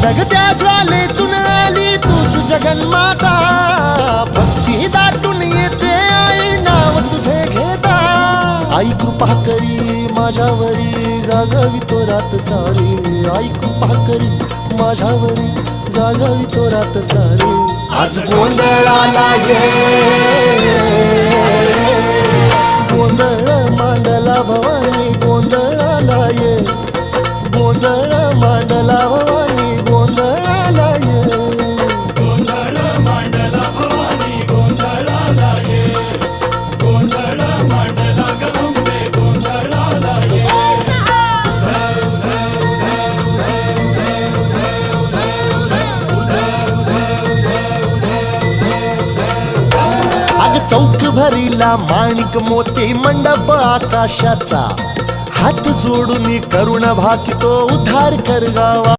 जगत्या ज्वालेतून आली तूच जगन्माता, भक्ती दाटून येते आई नाव तुझे घेता। आई कृपा करी माझ्यावरी जागावी तो रात सारी, आई कृपा करी माझ्यावरी जागावी तो रात सारी। आज गोंधळाला ये, गोंधळ मांडला भवानी गोंधळाला ये, गोंधळ मांडला भवानी गोंधळाला ये, गोंधळ मांडला भवानी गोंधळाला ये, गोंधळ मांडला गंबे गोंधळाला ये। अग चौक भरीला माणिक मोती मंडप आकाशाचा, हात जोडून करुण भाकितो उद्धार कर गावा।